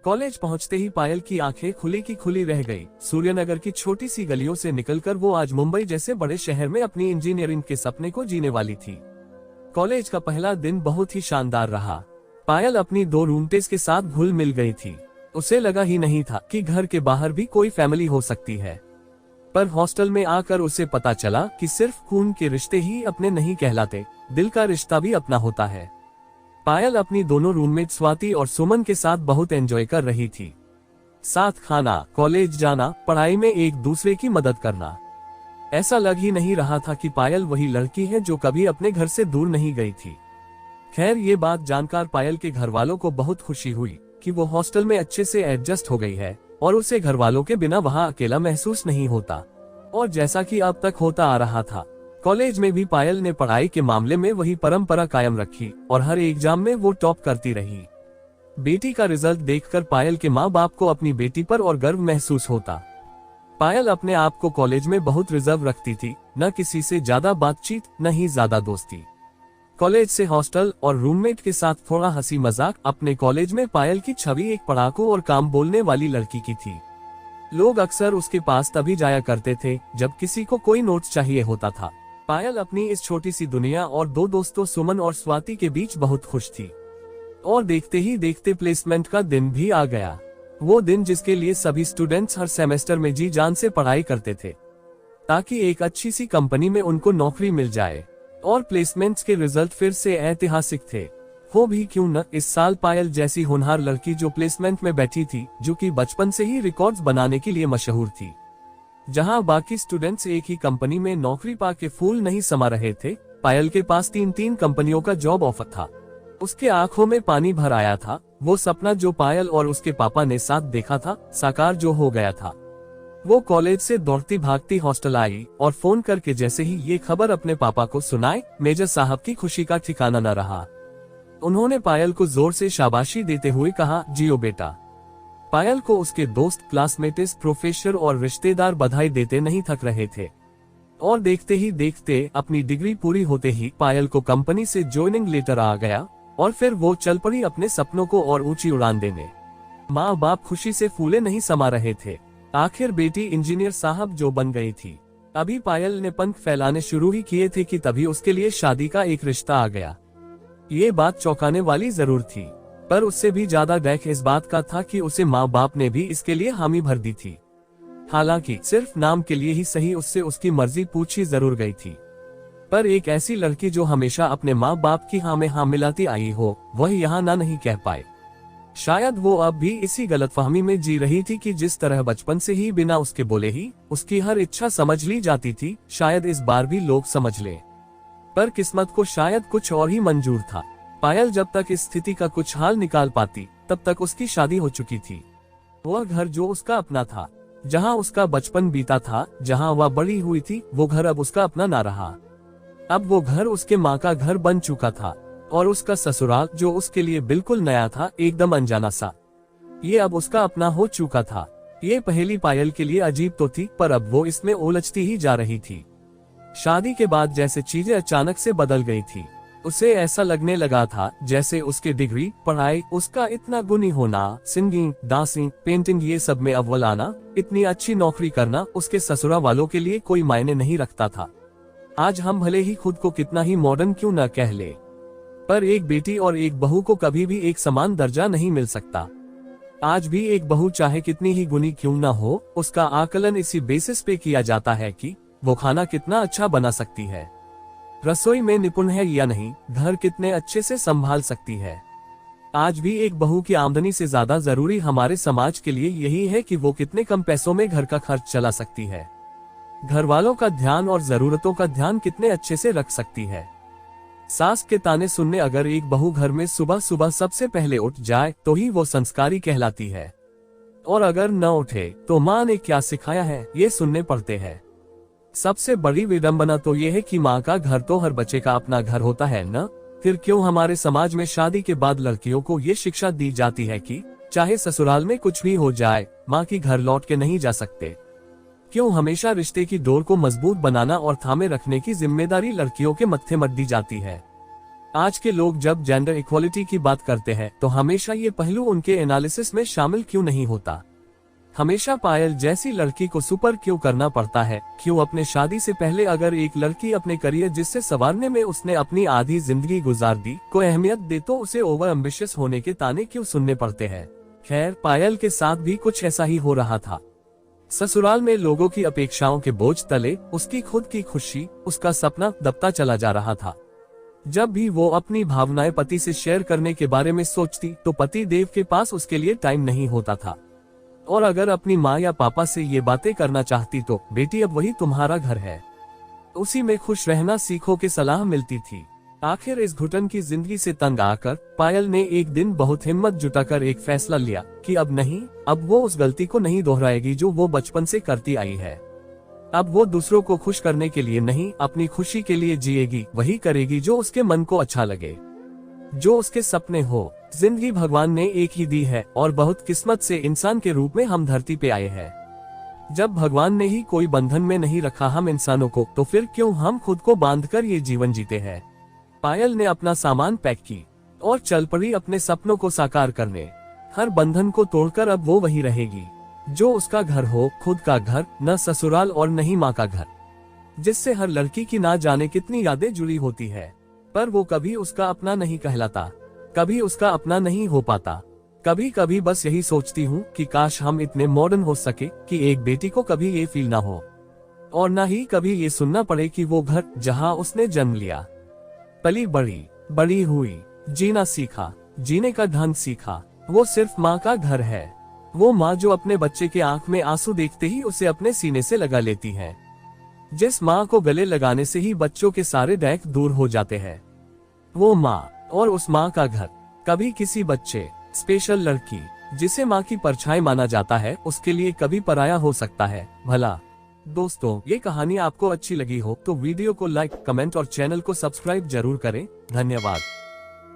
College पहुंचते ही पायल की आंखें खुली की खुली रह गई। सूर्यनगर की छोटी सी गलियों से निकलकर वो आज मुंबई जैसे बड़े शहर में अपनी इंजीनियरिंग के सपने को जीने वाली थी। कॉलेज का पहला दिन बहुत ही शानदार रहा। पायल अपनी 2 रूममेट्स के साथ घुल मिल गई थी। उसे लगा ही नहीं था कि घर के बाहर भी कोई फैमिली हो सकती है। पर हॉस्टल में आकर उसे पता चला कि सिर्फ खून के रिश्ते ही अपने नहीं कहलाते, दिल का रिश्ता भी अपना होता है। पायल अपनी दोनों रूममेट स्वाति और सुमन के साथ बहुत एंजॉय कर रही थी। साथ खाना, कॉलेज जाना, पढ़ाई में एक दूसरे की मदद करना। ऐसा लग ही नहीं रहा था कि पायल वही लड़की है जो कभी अपने घर से दूर नहीं गई थी। खैर, ये बात जानकर पायल के घर वालों को बहुत खुशी हुई कि वो हॉस्टल में अच्छे से एडजस्ट हो गई है और उसे घर वालों के बिना वहाँ अकेला महसूस नहीं होता। और जैसा कि अब तक होता आ रहा था, कॉलेज में भी पायल ने पढ़ाई के मामले में वही परंपरा कायम रखी और हर एग्जाम में वो टॉप करती रही। बेटी का रिजल्ट देखकर पायल के माँ बाप को अपनी बेटी पर और गर्व महसूस होता। पायल अपने आप को कॉलेज में बहुत रिजर्व रखती थी, न किसी से ज्यादा बातचीत, न ही ज्यादा दोस्ती। कॉलेज से हॉस्टल और रूममेट के साथ थोड़ा हंसी मजाक। अपने कॉलेज में पायल की छवि एक पढ़ाकू और काम बोलने वाली लड़की की थी। लोग अक्सर उसके पास तभी जाया करते थे जब किसी को कोई नोट्स चाहिए होता था। पायल अपनी इस छोटी सी दुनिया और 2 दोस्तों सुमन और स्वाति के बीच बहुत खुश थी। और देखते ही देखते प्लेसमेंट का दिन भी आ गया। वो दिन जिसके लिए सभी स्टूडेंट्स हर सेमेस्टर में जी जान से पढ़ाई करते थे ताकि एक अच्छी सी कंपनी में उनको नौकरी मिल जाए। और प्लेसमेंट्स के रिजल्ट फिर से ऐतिहासिक थे। वो भी क्यों न, इस साल पायल जैसी होनहार लड़की जो प्लेसमेंट में बैठी थी, जो कि बचपन से ही रिकॉर्ड्स बनाने के लिए मशहूर थी। जहां बाकी स्टूडेंट्स एक ही कंपनी में नौकरी पाके फूल नहीं समा रहे थे, पायल के पास 3 कंपनियों का जॉब ऑफर था। उसके आंखों में पानी भर आया था। वो सपना जो पायल और उसके पापा ने साथ देखा था, साकार जो हो गया था। वो कॉलेज से दौड़ती भागती हॉस्टल आई और फोन करके जैसे ही ये खबर अपने पापा को सुनाई, मेजर साहब की खुशी का ठिकाना न रहा। उन्होंने पायल को जोर से शाबाशी देते हुए कहा, जियो बेटा। पायल को उसके दोस्त, क्लासमेट्स, प्रोफेसर और रिश्तेदार बधाई देते नहीं थक रहे थे। और देखते ही देखते अपनी डिग्री पूरी होते ही पायल को कंपनी से ज्वाइनिंग लेटर आ गया और फिर वो चल पड़ी अपने सपनों को और ऊंची उड़ान देने। माँ बाप खुशी से फूले नहीं समा रहे थे। आखिर बेटी इंजीनियर साहब जो बन गई थी। अभी पायल ने पंख फैलाने शुरू ही किए थे कि तभी उसके लिए शादी का एक रिश्ता आ गया। ये बात चौंकाने वाली जरूर थी, पर उससे भी ज्यादा डैक इस बात का था कि उसे माँ बाप ने भी इसके लिए हामी भर दी थी। हालांकि सिर्फ नाम के लिए ही सही उससे उसकी मर्जी पूछी जरूर गई थी, पर एक ऐसी लड़की जो हमेशा अपने माँ बाप की हाँ में हाँ मिलाती आई हो, वह यहाँ ना नहीं कह पाए। शायद वो अब भी इसी गलतफहमी में जी रही थी कि जिस तरह बचपन से ही बिना उसके बोले ही उसकी हर इच्छा समझ ली जाती थी, शायद इस बार भी लोग समझ ले। पर किस्मत को शायद कुछ और ही मंजूर था। पायल जब तक इस स्थिति का कुछ हाल निकाल पाती, तब तक उसकी शादी हो चुकी थी। वह घर जो उसका अपना था, जहां उसका बचपन बीता था, जहां वह बड़ी हुई थी, वो घर अब उसका अपना ना रहा। अब वो घर उसके माँ का घर बन चुका था और उसका ससुराल जो उसके लिए बिल्कुल नया था, एकदम अनजाना सा, ये अब उसका अपना हो चुका था। ये पहेली पायल के लिए अजीब तो थी, पर अब वो इसमें उलझती ही जा रही थी। शादी के बाद जैसे चीजें अचानक से बदल गई थी। उसे ऐसा लगने लगा था जैसे उसकी डिग्री, पढ़ाई, उसका इतना गुणी होना, सिंगिंग, डांसिंग, पेंटिंग, ये सब में अव्वल आना, इतनी अच्छी नौकरी करना उसके ससुरा वालों के लिए कोई मायने नहीं रखता था। आज हम भले ही खुद को कितना ही मॉडर्न क्यों न कह ले, पर एक बेटी और एक बहू को कभी भी एक समान दर्जा नहीं मिल सकता। आज भी एक बहू चाहे कितनी ही गुणी क्यों न हो, उसका आकलन इसी बेसिस पे किया जाता है कि वो खाना कितना अच्छा बना सकती है, रसोई में निपुण है या नहीं, घर कितने अच्छे से संभाल सकती है। आज भी एक बहू की आमदनी से ज्यादा जरूरी हमारे समाज के लिए यही है कि वो कितने कम पैसों में घर का खर्च चला सकती है, घर वालों का ध्यान और जरूरतों का ध्यान कितने अच्छे से रख सकती है। सास के ताने सुनने अगर एक बहू घर में सुबह सुबह सबसे पहले उठ जाए तो ही वो संस्कारी कहलाती है, और अगर न उठे तो माँ ने क्या सिखाया है ये सुनने पड़ते हैं। सबसे बड़ी विडंबना तो ये है कि माँ का घर तो हर बच्चे का अपना घर होता है न, फिर क्यों हमारे समाज में शादी के बाद लड़कियों को ये शिक्षा दी जाती है कि चाहे ससुराल में कुछ भी हो जाए, माँ की घर लौट के नहीं जा सकते। क्यों हमेशा रिश्ते की डोर को मजबूत बनाना और थामे रखने की जिम्मेदारी लड़कियों के मत्थे मत दी जाती है। आज के लोग जब जेंडर इक्वालिटी की बात करते हैं तो हमेशा ये पहलू उनके एनालिसिस में शामिल क्यों नहीं होता। हमेशा पायल जैसी लड़की को सुपर क्यों करना पड़ता है? क्यों अपने शादी से पहले अगर एक लड़की अपने करियर जिससे संवारने में उसने अपनी आधी जिंदगी गुजार दी को अहमियत दे तो उसे ओवर एम्बिशियस होने के ताने क्यों सुनने पड़ते हैं? खैर, पायल के साथ भी कुछ ऐसा ही हो रहा था। ससुराल में लोगों की अपेक्षाओं के बोझ तले उसकी खुद की खुशी, उसका सपना दबता चला जा रहा था। जब भी वो अपनी भावनाएं पति से शेयर करने के बारे में सोचती तो पति देव के पास उसके लिए टाइम नहीं होता था। और अगर अपनी माँ या पापा से ये बातें करना चाहती तो बेटी अब वही तुम्हारा घर है, उसी में खुश रहना सीखो की सलाह मिलती थी। आखिर इस घुटन की जिंदगी से तंग आकर पायल ने एक दिन बहुत हिम्मत जुटाकर एक फैसला लिया कि अब वो उस गलती को नहीं दोहराएगी जो वो बचपन से करती आई है। अब वो दूसरों को खुश करने के लिए नहीं, अपनी खुशी के लिए जिएगी, वही करेगी जो उसके मन को अच्छा लगे, जो उसके सपने हो। जिंदगी भगवान ने एक ही दी है और बहुत किस्मत से इंसान के रूप में हम धरती पे आए हैं। जब भगवान ने ही कोई बंधन में नहीं रखा हम इंसानों को, तो फिर क्यों हम खुद को बांधकर ये जीवन जीते हैं? पायल ने अपना सामान पैक की और चल पड़ी अपने सपनों को साकार करने। हर बंधन को तोड़कर अब वो वही रहेगी जो उसका घर हो, खुद का घर, न ससुराल और न ही माँ का घर, जिससे हर लड़की की ना जाने कितनी यादें जुड़ी होती है। पर वो कभी उसका अपना नहीं कहलाता, कभी उसका अपना नहीं हो पाता। कभी कभी बस यही सोचती हूँ कि काश हम इतने मॉडर्न हो सके कि एक बेटी को कभी ये फील ना हो और न ही कभी ये सुनना पड़े कि वो घर जहाँ उसने जन्म लिया, पली बड़ी हुई, जीना सीखा, जीने का ढंग सीखा, वो सिर्फ माँ का घर है। वो माँ जो अपने बच्चे के आंख में आंसू देखते ही उसे अपने सीने से लगा लेती है, जिस माँ को गले लगाने से ही बच्चों के सारे डैक दूर हो जाते हैं। वो माँ और उस माँ का घर। कभी किसी बच्चे, स्पेशल लड़की जिसे माँ की परछाई माना जाता है, उसके लिए कभी पराया हो सकता है भला। दोस्तों, ये कहानी आपको अच्छी लगी हो तो वीडियो को लाइक, कमेंट और चैनल को सब्सक्राइब जरूर करें। धन्यवाद।